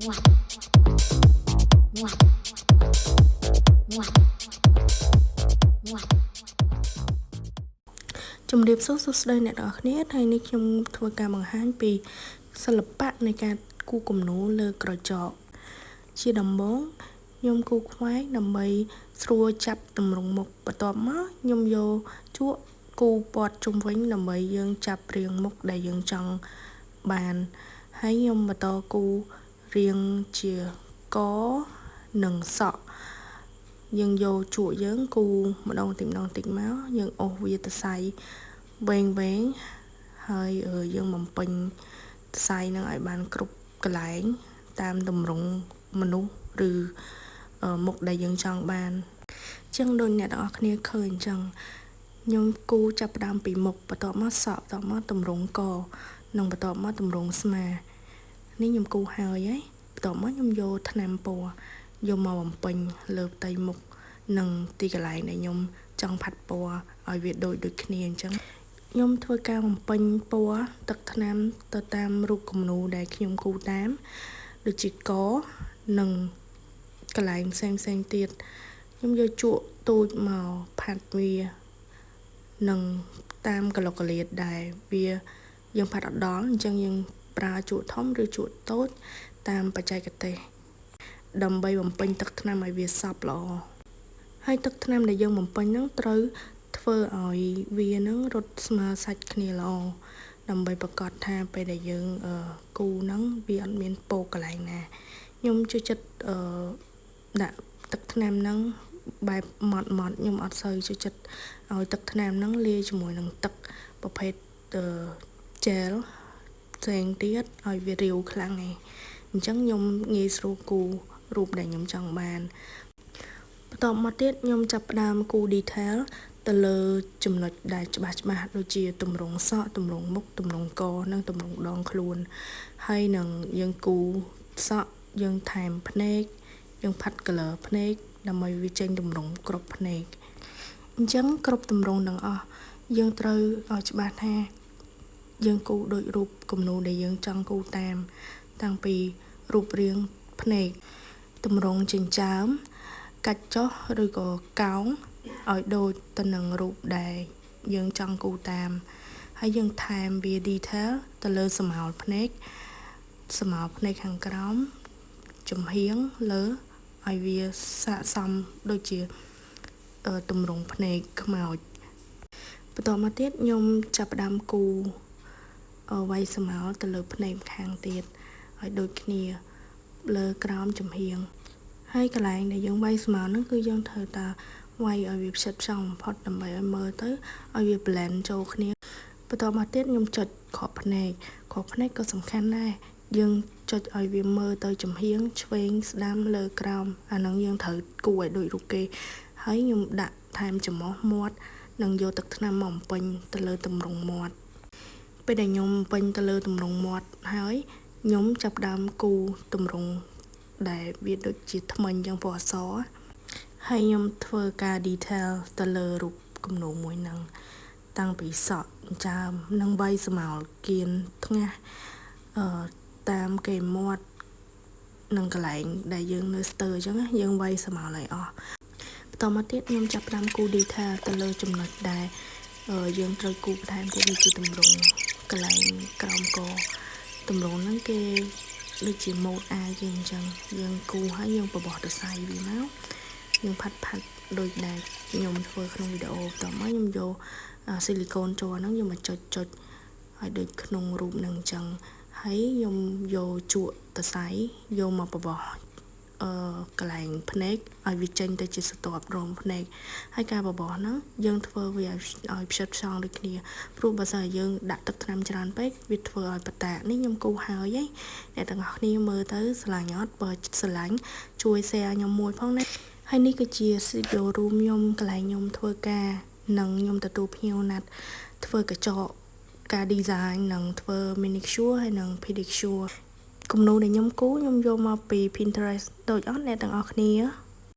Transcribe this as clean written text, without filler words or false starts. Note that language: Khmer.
ជំរាបសួរអ្នកទាំងអស់គ្នាថ្ងៃនេះខ្ញុំធ្វើការបង្ហាញពីសិល្បៈនៃការគូរគំនូរលើក្រចកជាដំបូងខ្ញុំគូរខ្វែងដើម្បីស្រួលចាប់ទម្រង់មុខបន្ទាប់មកខ្ញុំយកជក់គូរព័ទ្ធជុំវិញដើម្បីយើងចាប់រាងមុខដែលយើងចង់បានហើយខ្ញុំបន្តគូររាងជាកនិងសក់យើងយកជក់យើងគូរម្ដងតិចមកយើងអូសវាទៅសៃវែងហើយយើងបំពេញសៃនឹងឲ្យបានគ្រប់កន្លែងតាមទម្រង់មនុស្សឬមុខដែលយើងចង់បានអញ្ចឹងដូចអ្នកទាំងអស់គ្នាឃើញអញ្ចឹងខ្ញុំគូរចាប់ផ្ដើមពីមុខបន្ទាប់មកសក់បន្ទាប់មកទម្រង់កនិងបន្ទាប់មកទម្រង់ស្មានេះខ្ញុំគូរហើយបន្ទាប់មកខ្ញុំយកថ្នាំពណ៌យកមកបំពេញលើផ្ទៃមុខនិងទីកន្លែងដែលខ្ញុំចង់ផាត់ពណ៌ឲ្យវាដូចគ្នាអញ្ចឹងខ្ញុំធ្វើការបំពេញពណ៌ទឹកថ្នាំទៅតាមរូបគំនូរដែលខ្ញុំគូរតាមដូចជាកនិងកន្លែងផ្សេងទៀតខ្ញុំយកជក់ទូចមកផាត់វានិងតាមកលុកកលៀតដែលវាយើងផាត់អត់ដល់អញ្ចឹងយើងប្រើជក់ធំឬជក់តូចតាមបច្ចេកទេសដើម្បីបំពេញទឹកថ្នាំឲ្យវាសព្វល្អហើយទឹកថ្នាំដែលយើងបំពេញហ្នឹងត្រូវធ្វើឲ្យវានឹងរត់ស្មើសាច់គ្នាល្អដើម្បីប្រកាសថាពេលដែលយើងគូហ្នឹងវាអត់មានពោកកន្លែងណាខ្ញុំចូលចិត្តដាក់ទឹកថ្នាំហ្នឹងបែបម៉ត់ខ្ញុំអត់សូវចូលចិត្តឲ្យទឹកថ្នាំហ្នឹងលាយជាមួយនឹងទឹកប្រភេទgelផ្សេងទៀតឲ្យវារាវខ្លាំងឯងអញ្ចឹងខ្ញុំងាយស្រួលគូររូបដែលខ្ញុំចង់បានបន្ទាប់មកទៀតខ្ញុំចាប់ផ្ដើមគូរ detail ទៅលើចំណុចដែលច្បាស់ដូចជាទម្រង់សក់ទម្រង់មុខទម្រង់កនិងទម្រង់ដងខ្លួនហើយនឹងយើងគូរសក់យើងថែមភ្នែកយើងផាត់ color ភ្នែកដើម្បីវាចេញទម្រង់គ្រប់ភ្នែកអញ្ចឹងគ្រប់ទម្រង់ទាំងអស់យើងត្រូវឲ្យច្បាស់ថាយើងគូរដូចរូបគំនូរដែលយើងចង់គូរតាមតាំងពីរូបរាងភ្នែកទម្រង់ចិញ្ចើមកាច់ចុះឬក៏កោងឲ្យដូចទៅនឹងរូបដែលយើងចង់គូរតាមហើយយើងថែមវា detail ទៅលើស្រមោលភ្នែកខាងក្រោមចំហៀងលើឲ្យវាស័ក្តិសមដូចជាទម្រង់ភ្នែកខ្មោចបន្ទាប់មកទៀតខ្ញុំចាប់ផ្ដើមគូរវាយស្រមោលទៅលើភ្នែកខាងទៀតឲ្យដូចគ្នាលើក្រោមចំហៀងហើយកន្លែងដែលយើងវាយស្រមោលហ្នឹងគឺយើងត្រូវតែវាយឲ្យវាផ្ចិតផ្ចង់បំផុតដើម្បីឲ្យមើលទៅឲ្យវា blend ចូលគ្នាបន្ទាប់មកទៀតខ្ញុំចុចក្របភ្នែកក៏សំខាន់ដែរយើងចុចឲ្យវាមើលទៅចំហៀងឆ្វេងស្ដាំលើក្រោមអាហ្នឹងយើងត្រូវគូរឲ្យដូចរូបគេហើយខ្ញុំដាក់ថែមច្រមុះមាត់និងយកទឹកថ្នាំមកបំពេញទៅលើទម្រង់មាត់ពេលដែលខ្ញុំបំពេញទៅលើទម្រង់មាត់ហើយខ្ញុំចាប់ផ្ដើមគូរទម្រង់ដែលវាដូចជាថ្មិញយ៉ាងពណ៌អសហើយខ្ញុំធ្វើការ detail ទៅលើរូបគំនូរមួយហ្នឹងតាំងពីសក់ចាមនិងវាយស្រមោលគៀនថ្ងាសតាមកេរមាត់និងកន្លែងដែលយើងនៅស្ទើរអញ្ចឹងយើងវាយស្រមោលឲ្យអស់បន្តមកទៀតខ្ញុំចាប់ផ្ដើមគូរ detail ទៅលើចំណុចដែលយើងត្រូវគូរបន្ថែមទៀតដូចជាទម្រង់កន្លែងក្រោមកទម្រង់ហ្នឹងគេដូចជាម៉ូដអាវយើងអញ្ចឹងយើងគូរហើយយើងបបោះទៅសៃវាមកយើងផាត់ដូចដែលខ្ញុំធ្វើក្នុងវីដេអូបន្ទាប់មកខ្ញុំយកស៊ីលីកូនជ័រហ្នឹងយកមកចុចឲ្យដូចក្នុងរូបហ្នឹងអញ្ចឹងហើយខ្ញុំយកជក់ទៅសៃយកមកបបោះកន្លែងភ្នែកឲ្យវាចេញទៅជាស្រទាប់រងភ្នែកហើយការបបោះហ្នឹងយើងធ្វើវាឲ្យផ្ចិតផ្ចង់ដូចគ្នាព្រោះបើសិនយើងដាក់ទឹកថ្នាំច្រើនពេកវាធ្វើឲ្យបតានេះខ្ញុំគូរហើយអ្នកទាំងអស់គ្នាមើលទៅស្រឡាញ់អត់បើស្រឡាញ់ជួយ share ខ្ញុំមួយផងណាហើយនេះគឺជា studio room ខ្ញុំកន្លែងខ្ញុំធ្វើការនិងខ្ញុំទទួលភ្ញៀវណាត់ធ្វើកញ្ចក់ការ design និងធ្វើ manicure ហើយនិង pedicure គំនូរដែលខ្ញុំគូរខ្ញុំយកមកពី Pinterest ដូចអត់អ្នកទាំងអស់គ្នា